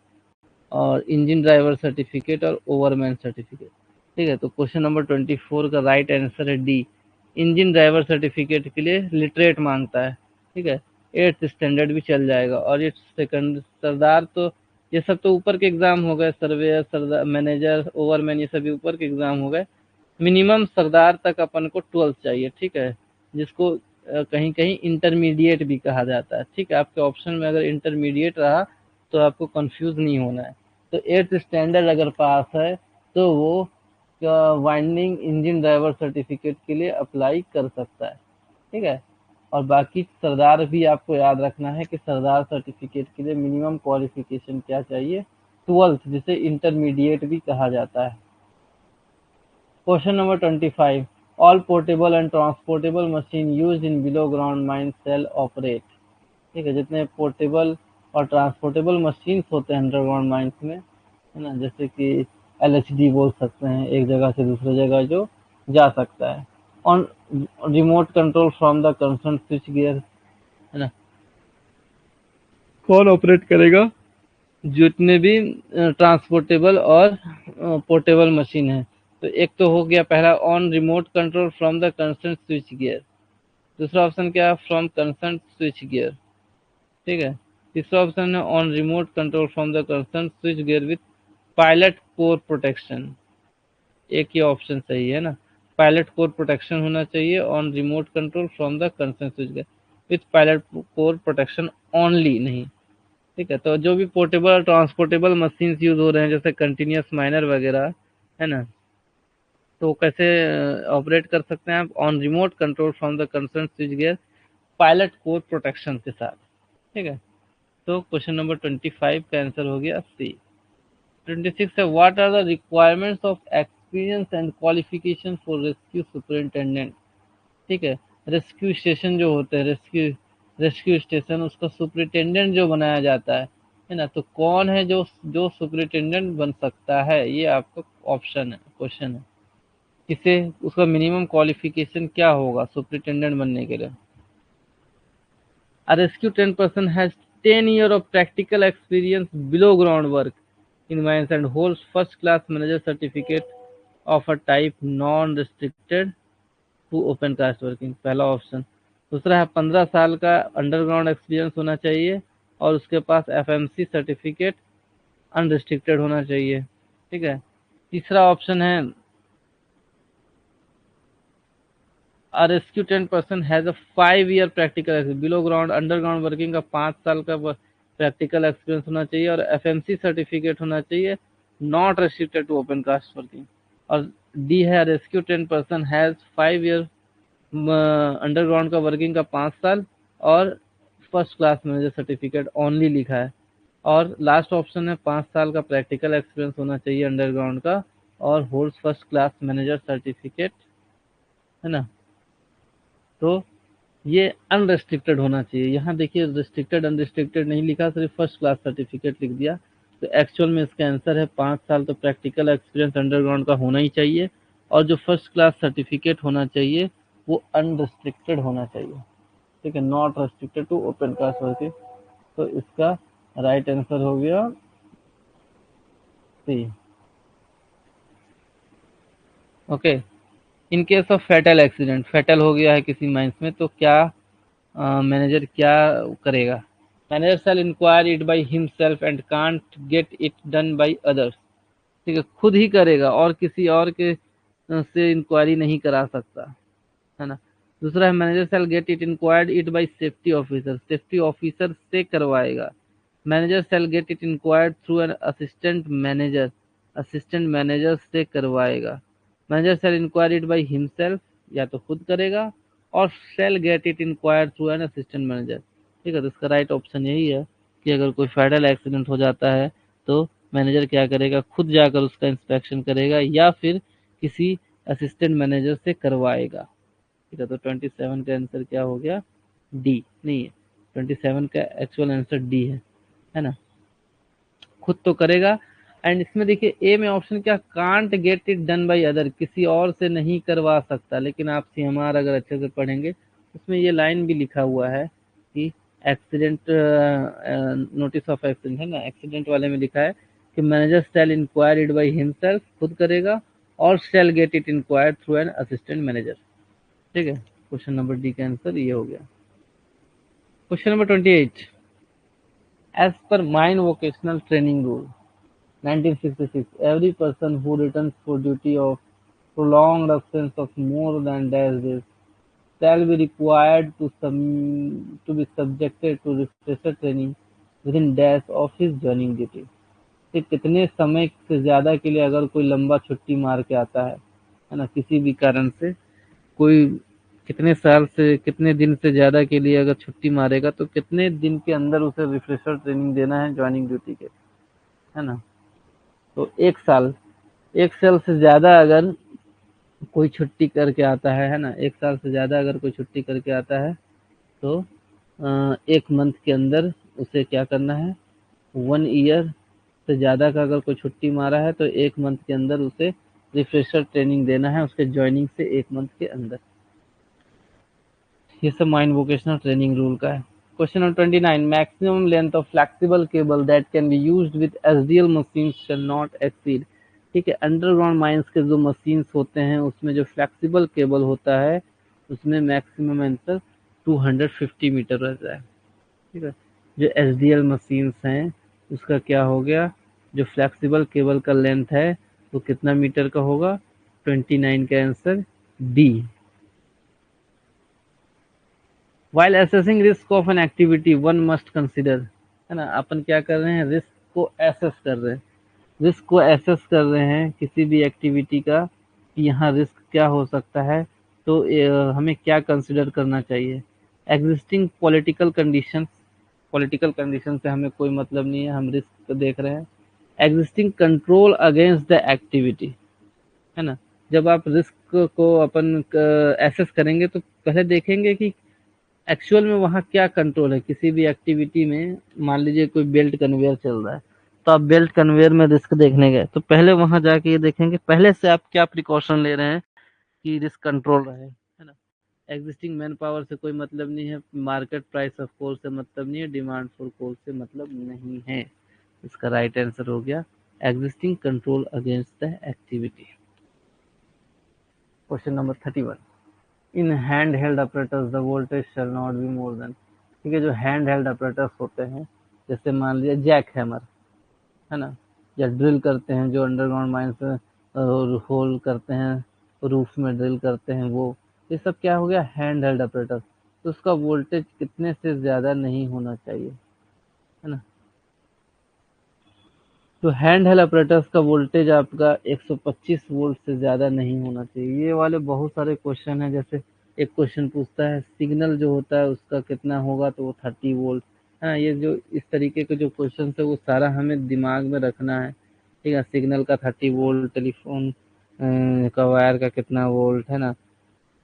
और इंजन ड्राइवर सर्टिफिकेट, और ओवरमैन सर्टिफिकेट। ठीक है, तो क्वेश्चन नंबर 24 का राइट आंसर है डी, इंजन ड्राइवर सर्टिफिकेट के लिए लिटरेट मांगता है। ठीक है, 8th स्टैंडर्ड भी चल जाएगा। और ये सेकंड सरदार, तो ये सब तो ऊपर के एग्जाम हो गए, सर्वेयर, सरदार, मैनेजर, ओवरमैन, ये सभी ऊपर के एग्जाम हो गए। मिनिमम सरदार तक अपन को 12th चाहिए। ठीक है, जिसको कहीं कहीं इंटरमीडिएट भी कहा जाता है। ठीक है, आपके ऑप्शन में अगर इंटरमीडिएट रहा तो आपको कंफ्यूज नहीं होना है। तो 8th स्टैंडर्ड अगर पास है तो वो वाइंडिंग इंजन ड्राइवर सर्टिफिकेट के लिए अप्लाई कर सकता है। ठीक है, और बाकी सरदार भी आपको याद रखना है कि सरदार सर्टिफिकेट के लिए मिनिमम क्वालिफिकेशन क्या चाहिए, 12th, जिसे इंटरमीडिएट भी कहा जाता है। Question number 25, all portable and transportable machine used in below ground mine shall operate. ठीक है, जितने पोर्टेबल और ट्रांसपोर्टेबल मशीन्स होते हैं अंडरग्राउंड माइंस में, है ना, जैसे कि एलएचडी बोल सकते हैं, एक जगह से दूसरी जगह जो जा सकता है, on remote control from the concern switch gear, है ना। कौन ऑपरेट करेगा, जितने भी ट्रांसपोर्टेबल और पोर्टेबल मशीन है। तो एक तो हो गया पहला, on remote control from the concern switch gear. दूसरा ऑप्शन क्या है, फ्रॉम कंसर्न स्विच गियर। ठीक है, तीसरा ऑप्शन है on remote control from the concern switch gear with pilot core protection. एक ही ऑप्शन सही है ना, पायलट कोर प्रोटेक्शन होना चाहिए on remote control from the concern switch gear. With pilot core protection only, नहीं, ठीक है। तो जो भी पोर्टेबल और ट्रांसपोर्टेबल मशीन यूज हो रहे हैं जैसे कंटिन्यूस माइनर वगैरह, है ना, तो कैसे ऑपरेट कर सकते हैं आप, on remote control from the concern switch gear pilot core protection के साथ, ठीक है। तो क्वेश्चन नंबर 25 का आंसर हो गया सी। 26 है, what are the requirements of experience and qualification for rescue superintendent, ठीक है। रेस्क्यू स्टेशन जो होते हैं, रेस्क्यू रेस्क्यू स्टेशन, उसका सुपरिटेंडेंट जो बनाया जाता है ना, तो कौन है जो जो सुपरिटेंडेंट बन सकता है, ये आपका ऑप्शन है, क्वेश्चन है। किसे, उसका मिनिमम क्वालिफिकेशन क्या होगा सुपरिटेंडेंट बनने के लिए। A rescue trained person has 10 years of practical experience below ground work in mines and holds first class manager certificate of a type non-restricted to open cast working, पहला option. दूसरा है 15 साल का अंडरग्राउंड एक्सपीरियंस होना चाहिए और उसके पास FMC certificate unrestricted होना चाहिए, ठीक है। तीसरा ऑप्शन है A rescue trained person has a 5 year practical experience below ground underground working का 5 साल का प्रैक्टिकल एक्सपीरियंस होना चाहिए और एफएमसी सर्टिफिकेट होना चाहिए, not restricted to open cast working. और डी है rescue train person has 5 year underground का वर्किंग का 5 साल और first class manager certificate only लिखा है। और लास्ट ऑप्शन है 5 साल का प्रैक्टिकल एक्सपीरियंस होना चाहिए अंडरग्राउंड का और holds first class manager certificate, है ना। तो ये अनरेस्ट्रिक्टेड होना चाहिए। यहाँ देखिए रिस्ट्रिक्टेड अनरिस्ट्रिक्टेड नहीं लिखा, सिर्फ फर्स्ट क्लास सर्टिफिकेट लिख दिया। तो एक्चुअल में इसका आंसर है 5 साल तो प्रैक्टिकल एक्सपीरियंस अंडरग्राउंड का होना ही चाहिए और जो फर्स्ट क्लास सर्टिफिकेट होना चाहिए वो अनरिस्ट्रिक्टेड होना चाहिए, ठीक है, not restricted to open cast working. तो इसका राइट आंसर हो गया C. Okay, in case of fatal accident, fatal हो गया है किसी माइंस में, तो क्या मैनेजर क्या करेगा। Manager shall inquire it by himself and can't get it done by others, ठीक है, खुद ही करेगा और किसी और के से इंक्वायरी नहीं करा सकता, है ना। दूसरा है manager shall get it inquired it by safety officer, safety officer से करवाएगा। Manager shall get it inquired through an assistant manager, assistant manager से करवाएगा। Manager shall inquire it by himself, या तो खुद करेगा, और shall get it inquired through an assistant manager, ठीक है। तो इसका राइट ऑप्शन यही है कि अगर कोई फेडरल एक्सीडेंट हो जाता है तो मैनेजर क्या करेगा, खुद जाकर उसका इंस्पेक्शन करेगा या फिर किसी असिस्टेंट मैनेजर से करवाएगा, ठीक है। तो 27 का आंसर क्या हो गया, डी, नहीं है, 27 का एक्चुअल आंसर डी है ना, खुद तो करेगा। एंड इसमें देखिए ए में ऑप्शन क्या, can't get it done by other, किसी और से नहीं करवा सकता, लेकिन आप सीएमआर अगर अच्छे से पढ़ेंगे उसमें ये लाइन भी लिखा हुआ है कि एक्सीडेंट नोटिस ऑफ एक्सीडेंट, है ना, एक्सीडेंट वाले में लिखा है कि manager shall inquire it by himself, खुद करेगा, और shall get it inquired through an assistant manager, ठीक है। क्वेश्चन नंबर डी का आंसर ये हो गया। Question number 28, as per mine vocational training rule 1966, every person who returns for duty of prolonged absence of more than days shall be required to be subjected to refresher training within days of his joining duty। कि कितने समय से ज़्यादा के लिए अगर कोई लंबा छुट्टी मार के आता है ना, किसी भी कारण से कोई कितने साल से कितने दिन से ज़्यादा के लिए अगर छुट्टी मारेगा तो कितने दिन के अंदर उसे रिफ्रेशर ट्रेनिंग देना है ज्वाइनिंग ड्यूटी के, है ना। तो 1 साल, 1 साल से ज़्यादा अगर कोई छुट्टी करके आता है ना, 1 साल से ज़्यादा अगर कोई छुट्टी करके आता है तो 1 मंथ के अंदर उसे क्या करना है, 1 ईयर से ज़्यादा का अगर कोई छुट्टी मारा है तो 1 मंथ के अंदर उसे रिफ्रेशर ट्रेनिंग देना है उसके ज्वाइनिंग से 1 मंथ के अंदर। ये सब माइंड वोकेशनल ट्रेनिंग रूल का है। Question number 29, maximum length of flexible cable that can be used with SDL machine shall not exceed, ठीक है। अंडरग्राउंड माइंस के जो मशीन्स होते हैं उसमें जो फ्लेक्सिबल केबल होता है उसमें मैक्सिमम आंसर 250 मीटर रहता है, ठीक है। जो एसडीएल मशीन्स हैं उसका क्या हो गया, जो फ्लेक्सिबल केबल का लेंथ है वो कितना मीटर का होगा, 29 का answer D. While assessing risk of an activity one must consider, है ना, अपन क्या कर रहे हैं, रिस्क को एसेस कर रहे हैं, रिस्क को एसेस कर रहे हैं किसी भी एक्टिविटी का कि यहाँ रिस्क क्या हो सकता है, तो हमें क्या कंसिडर करना चाहिए। एग्जिस्टिंग पॉलिटिकल कंडीशन से हमें कोई मतलब नहीं है, हम रिस्क देख रहे हैं। Existing control against the activity, है ना, जब आप रिस्क को अपन एसेस करेंगे तो पहले देखेंगे कि एक्चुअल में वहाँ क्या कंट्रोल है किसी भी एक्टिविटी में। मान लीजिए कोई बेल्ट कन्वेयर चल रहा है, तो आप बेल्ट कन्वेयर में रिस्क देखने गए, तो पहले वहाँ जाके ये देखेंगे पहले से आप क्या प्रिकॉशन ले रहे हैं कि रिस्क कंट्रोल रहे, है ना। एग्जिस्टिंग मैन पावर से कोई मतलब नहीं है, मार्केट प्राइस ऑफ कोल से मतलब नहीं है, डिमांड फॉर कोल से मतलब नहीं है। इसका राइट आंसर हो गया existing control against the activity. Question number 31, in hand held operators the voltage shell not be more than, ठीक है, जो हैंड हेल्ड ऑपरेटर्स होते हैं, जैसे मान लीजिए जैक हैमर, है ना, या ड्रिल करते हैं जो अंडरग्राउंड माइंस में होल करते हैं, रूफ में ड्रिल करते हैं, वो ये सब क्या हो गया, हैंड हेल्ड ऑपरेटर्स। तो उसका वोल्टेज कितने से ज़्यादा नहीं होना चाहिए, है ना। तो हैंड हेल्ड ऑपरेटर्स का वोल्टेज आपका 125 वोल्ट से ज़्यादा नहीं होना चाहिए। ये वाले बहुत सारे क्वेश्चन हैं, जैसे एक क्वेश्चन पूछता है सिग्नल जो होता है उसका कितना होगा, तो वो 30 वोल्ट। हाँ, ये जो इस तरीके के जो क्वेश्चन है वो सारा हमें दिमाग में रखना है, ठीक है। सिग्नल का 30 वोल्ट, टेलीफोन का वायर का कितना वोल्ट, है ना।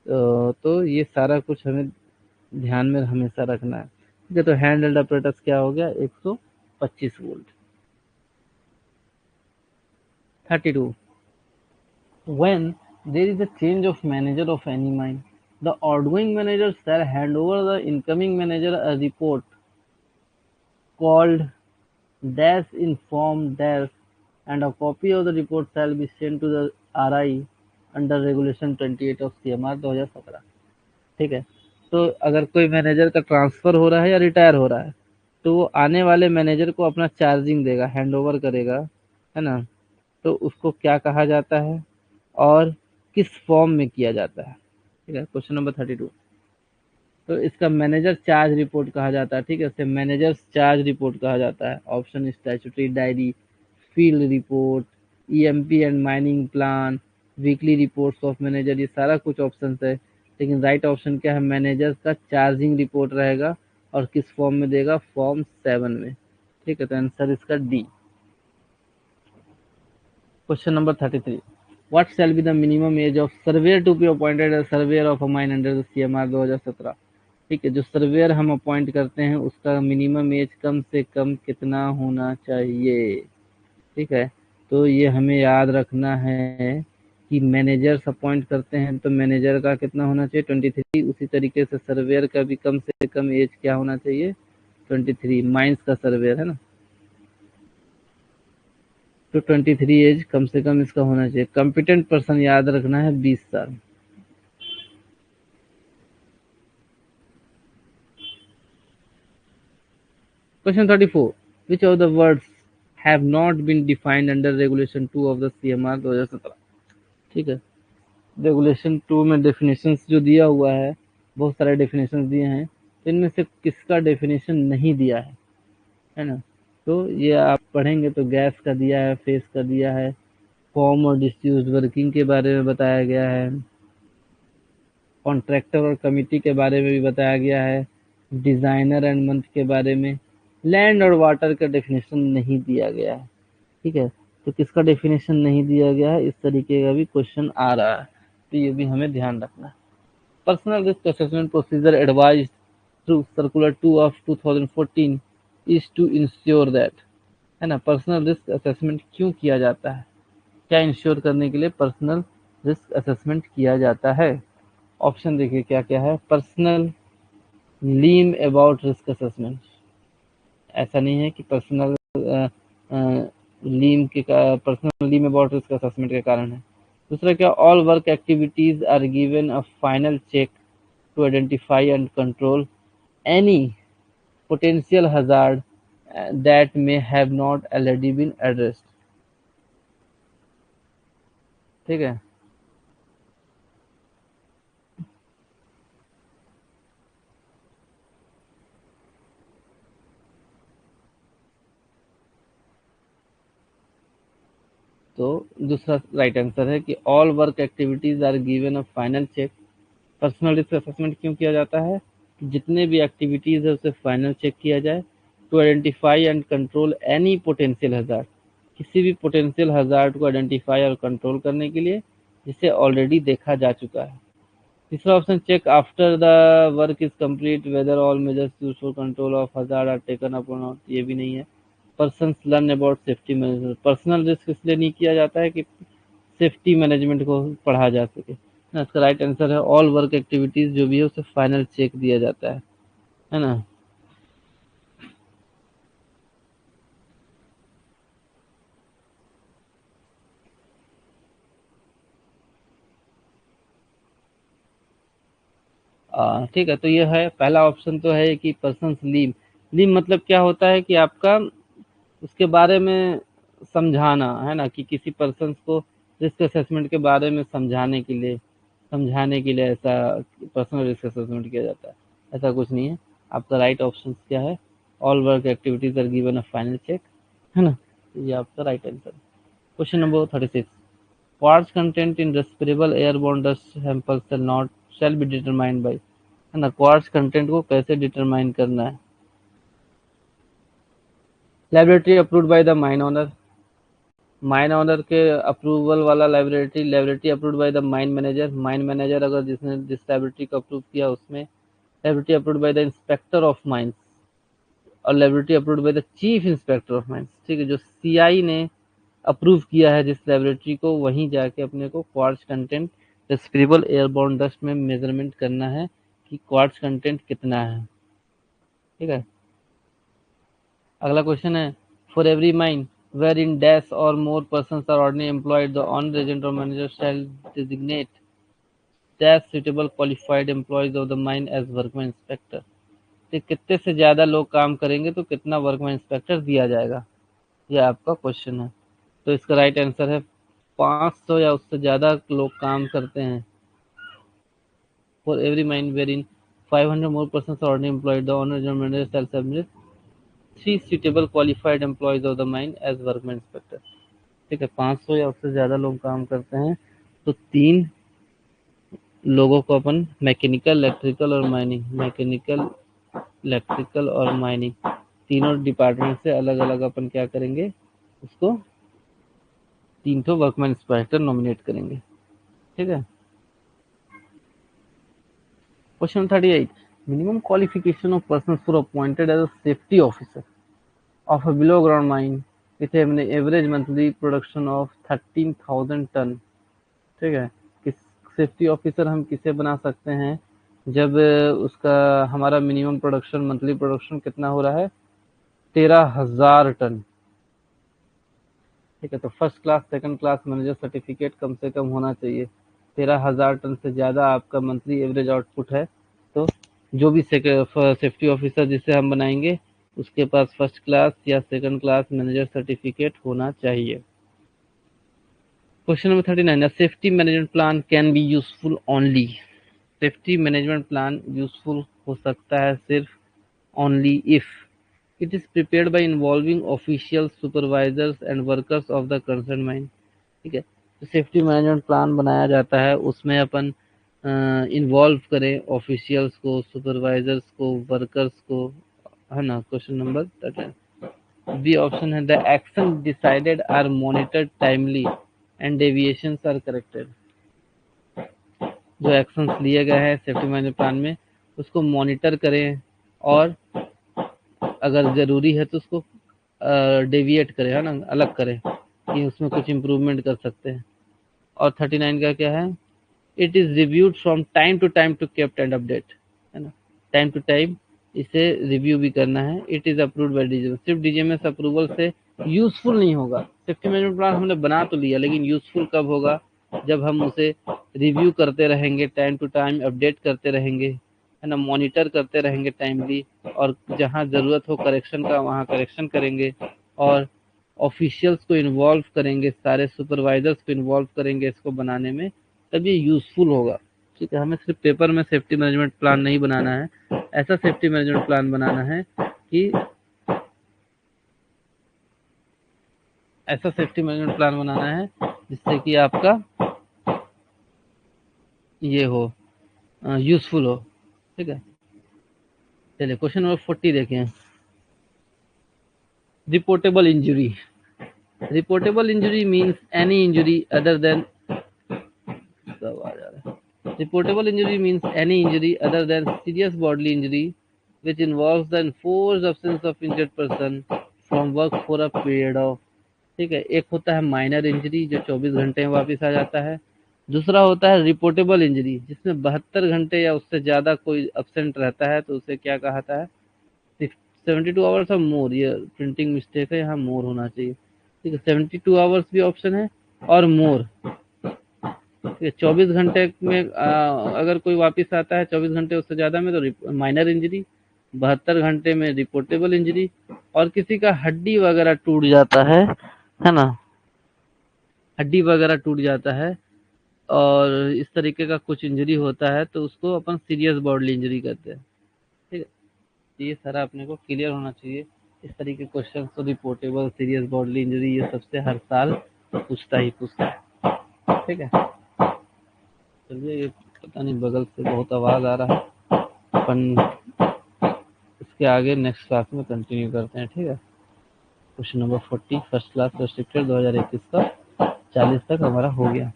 तो ये सारा कुछ हमें ध्यान में हमेशा रखना है, ठीक है। तो हैंड हेल्ड ऑपरेटर्स क्या हो गया, 125 volt. 32, when there is a change of manager of any mine, the outgoing manager shall hand over the incoming manager a report called dash in form dash, and a copy of the report shall be sent to the RI under regulation 28 of CMR 2017, ठीक है। तो अगर कोई manager का transfer हो रहा है या रिटायर हो रहा है, तो वो आने वाले मैनेजर को अपना चार्जिंग देगा, हैंड ओवर करेगा, है ना। तो उसको क्या कहा जाता है और किस फॉर्म में किया जाता है, ठीक है। क्वेश्चन नंबर 32, तो इसका मैनेजर चार्ज रिपोर्ट कहा जाता है, ठीक है, इसे मैनेजर चार्ज रिपोर्ट कहा जाता है। Option statutory diary, field report, EMP and mining plan, weekly reports of manager, ये सारा कुछ ऑप्शन है, लेकिन राइट ऑप्शन क्या है, मैनेजर का चार्जिंग रिपोर्ट रहेगा। और किस फॉर्म में देगा, फॉर्म 7 में, ठीक है। तो आंसर इसका D. Question number 33. What shall be the minimum age of surveyor to be appointed as surveyor of a mine under the CMR 2017? ठीक है, जो सर्वेयर हम अपॉइंट करते हैं उसका मिनिमम एज कम से कम कितना होना चाहिए, ठीक है। तो ये हमें याद रखना है कि मैनेजर्स अपॉइंट करते हैं तो मैनेजर का कितना होना चाहिए, 23। उसी तरीके से सर्वेयर का भी कम से कम एज क्या होना चाहिए, 23। माइंस का सर्वेयर है ना, तो 23 एज कम से कम इसका होना चाहिए। कॉम्पिटेंट पर्सन याद रखना है 20 साल। Question 34, which of the words have not been defined under regulation 2 of the CMR 2017, ठीक है। रेगुलेशन 2 में डेफिनेशंस जो दिया हुआ है, बहुत सारे डेफिनेशंस दिए हैं, तो इनमें से किसका डेफिनेशन नहीं दिया है ना। तो ये आप पढ़ेंगे तो गैस का दिया है, फेस का दिया है, फॉर्म और डिस्यूज वर्किंग के बारे में बताया गया है, कॉन्ट्रैक्टर और कमिटी के बारे में भी बताया गया है, डिजाइनर एंड मंथ के बारे में, लैंड और वाटर का डेफिनेशन नहीं दिया गया है, ठीक है। तो किसका डेफिनेशन नहीं दिया गया है, इस तरीके का भी क्वेश्चन आ रहा है, तो ये भी हमें ध्यान रखना है। Personal risk assessment procedure advised through circular 2 of 2014 is to ensure that, है ना। पर्सनल रिस्क असेसमेंट क्यों किया जाता है, क्या इंश्योर करने के लिए पर्सनल रिस्क असेसमेंट किया जाता है। ऑप्शन देखिए क्या क्या है, पर्सनल लीम अबाउट रिस्क असेसमेंट, ऐसा नहीं है कि पर्सनल लीम के पर्सनल लीम अबाउट रिस्क असेसमेंट के कारण है। दूसरा क्या, all work activities are given a final check to identify and control any potential hazard that may have not already been addressed, ठीक है। तो दूसरा राइट आंसर है कि all work activities are given a final check. Personal risk assessment क्यों किया जाता है कि जितने भी एक्टिविटीज है उसे फाइनल चेक किया जाए, to identify and control any potential hazard, किसी भी पोटेंशियल हजार्ड को आइडेंटिफाई और कंट्रोल करने के लिए जिसे ऑलरेडी देखा जा चुका है। तीसरा option, check after the work is complete whether all measures used for control of hazard are taken up और नॉट, ये भी नहीं है। Persons learn about safety management, personal risk इसलिए नहीं किया जाता है कि सेफ्टी मैनेजमेंट को पढ़ा जा सके ना। इसका राइट आंसर है ऑल वर्क एक्टिविटीज जो भी है उसे फाइनल चेक दिया जाता है ना। ठीक है, तो ये है पहला ऑप्शन तो है कि पर्सन लीव। लीव मतलब क्या होता है कि आपका उसके बारे में समझाना है ना, कि किसी पर्सन को रिस्क असेसमेंट के बारे में समझाने के लिए ऐसा पर्सनल रिस्क असेसमेंट किया जाता है। ऐसा कुछ नहीं है। आपका राइट ऑप्शन क्या है, all work activities are given a final check, है ना। ये आपका right answer. Question number 36, quartz content in respirable airborne dust sample shall be determined by, है ना। क्वार्ट्ज कंटेंट को कैसे डिटरमाइन करना है, laboratory approved by the mine owner के अप्रूवल वाला laboratory approved by the mine manager अगर जिसने जिस लेबोरेटरी को अप्रूव किया उसमें, laboratory approved by the inspector of mines और laboratory approved by the chief inspector of mines. ठीक है, जो सीआई ने अप्रूव किया है जिस लेबोरेटरी को, वहीं जाके अपने को क्वार्ट्ज कंटेंट रेस्पिरेबल एयरबोर्न डस्ट में मेजरमेंट करना है कि क्वार्ट्ज कंटेंट कितना है। ठीक है, अगला क्वेश्चन है, for every mine wherein dash or more person are ordinary employed the owner agent or manager shall designate dash suitable qualified employees of the mine as workman inspector. तो कितने से ज्यादा लोग काम करेंगे तो कितना वर्कमैन इंस्पेक्टर दिया जाएगा, यह आपका क्वेश्चन है। तो इसका राइट आंसर है 500 या उससे ज्यादा लोग काम करते हैं। For every mine wherein 500 more person are ordinary employed the owner agent manager shall submit 3 suitable qualified employees of the mine as workman inspector। ठीक है, 500 या उससे ज्यादा लोग काम करते हैं तो 3 लोगों को अपन मैकेनिकल इलेक्ट्रिकल और माइनिंग तीनों डिपार्टमेंट से अलग अलग अपन क्या करेंगे, उसको 3 ठो वर्कमैन इंस्पेक्टर नॉमिनेट करेंगे। ठीक है, question 38, minimum qualification of person for appointed as a safety officer of a below ground mine with an average monthly production of 13,000 ton. ठीक है, किस सेफ्टी ऑफिसर हम किसे बना सकते हैं जब उसका हमारा मिनिमम प्रोडक्शन मंथली प्रोडक्शन कितना हो रहा है, 13,000 टन। ठीक है, तो first class second class manager certificate कम से कम होना चाहिए। 13,000 टन से ज़्यादा आपका मंथली एवरेज आउटपुट है तो जो भी सेफ्टी ऑफिसर जिसे हम बनाएंगे उसके पास फर्स्ट क्लास या सेकंड क्लास मैनेजर सर्टिफिकेट होना चाहिए। Question number 39, safety management plan can be useful only. Safety management plan useful हो सकता है सिर्फ only if it is prepared by involving official supervisors and workers of the concern mine. ठीक है, तो safety management plan बनाया जाता है उसमें अपन इन्वॉल्व करें ऑफिशियल्स को, सुपरवाइजर्स को, वर्कर्स को, है ना। क्वेश्चन नंबर 13 बी ऑप्शन है, the action decided are monitored timely and deviations are corrected. जो एक्शंस लिए गए हैं सेफ्टी मैनेजमेंट प्लान में उसको मॉनिटर करें और अगर जरूरी है तो उसको डेविएट करें, है ना, अलग करें कि उसमें कुछ इम्प्रूवमेंट कर सकते हैं। और 39 का क्या है, it is reviewed from time to time to kept and update, है ना। टाइम टू टाइम इसे रिव्यू भी करना है। It is approved by DGMS, सिर्फ डीजीएमएस अप्रूवल से यूजफुल नहीं होगा। सेफ्टी मैनेजमेंट प्लान हमने बना तो लिया लेकिन यूजफुल कब होगा, जब हम उसे रिव्यू करते रहेंगे, टाइम टू टाइम अपडेट करते रहेंगे, है ना, मॉनिटर करते रहेंगे टाइमली, और जहाँ जरूरत हो करेक्शन का वहाँ करेक्शन करेंगे, और ऑफिशियल्स को इन्वॉल्व करेंगे, सारे सुपरवाइजर्स को इन्वॉल्व करेंगे इसको बनाने में, तब ये यूजफुल होगा। ठीक है, हमें सिर्फ पेपर में सेफ्टी मैनेजमेंट प्लान नहीं बनाना है, ऐसा सेफ्टी मैनेजमेंट प्लान बनाना है कि ऐसा सेफ्टी मैनेजमेंट प्लान बनाना है जिससे कि आपका ये हो, यूजफुल हो। ठीक है, चलिए क्वेश्चन नंबर 40 देखें। Reportable injury. Reportable injury means any injury other than Reportable injury means any injury other than serious bodily injury which involves the enforced absence of injured person from work for a period of। ठीक है, एक होता है minor injury जो 24 घंटे में वापस आ जाता है। दूसरा होता है रिपोर्टेबल इंजरी जिसमें 72 घंटे या उससे ज्यादा कोई अब्सेंट रहता है, तो उसे क्या कहता है? 72 आवर्स और मोर। ये प्रिंटिंग मिस्टेक है, यहाँ मोर होना चाहिए। ठीक है, 72 आवर्स भी ऑप्शन है और मोर। 24 घंटे में अगर कोई वापस आता है 24 घंटे उससे ज्यादा में तो माइनर इंजरी, 72 घंटे में रिपोर्टेबल इंजरी, और किसी का हड्डी वगैरह टूट जाता है ना, हड्डी वगैरह टूट जाता है और इस तरीके का कुछ इंजरी होता है तो उसको अपन सीरियस बॉडली इंजरी कहते हैं। ठीक है, ये सारा अपने को क्लियर होना चाहिए। इस तरीके के क्वेश्चन तो रिपोर्टेबल, सीरियस बॉडली इंजरी ये सबसे हर साल पूछता है। ठीक है, चलिए, ये पता नहीं बगल से बहुत आवाज आ रहा है, अपन इसके आगे नेक्स्ट क्लास में कंटिन्यू करते हैं। ठीक है, question number 40 first class restricted 2021 का 40 तक हमारा हो गया।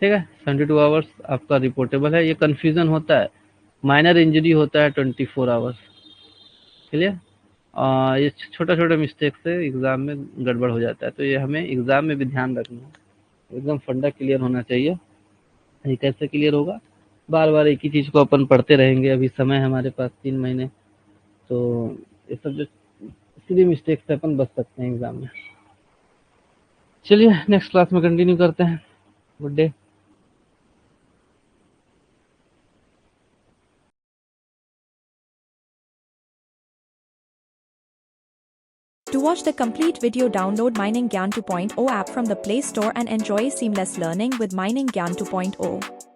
ठीक है, 72 आवर्स आपका रिपोर्टेबल है। ये कंफ्यूजन होता है, माइनर इंजरी होता है 24 आवर्स। क्लियर? ये छोटा छोटा मिस्टेक से एग्जाम में गड़बड़ हो जाता है, तो ये हमें एग्जाम में भी ध्यान रखना है। एकदम फंडा क्लियर होना चाहिए। ये कैसे क्लियर होगा? बार बार एक ही चीज को अपन पढ़ते रहेंगे। अभी समय है हमारे पास 3 महीने, तो ये सब जो सीधी मिस्टेक से अपन बच सकते हैं एग्जाम में। चलिए नेक्स्ट क्लास में कंटिन्यू करते हैं। Good day. To watch the complete video, download Mining Gyan 2.0 app from the Play Store and enjoy seamless learning with Mining Gyan 2.0.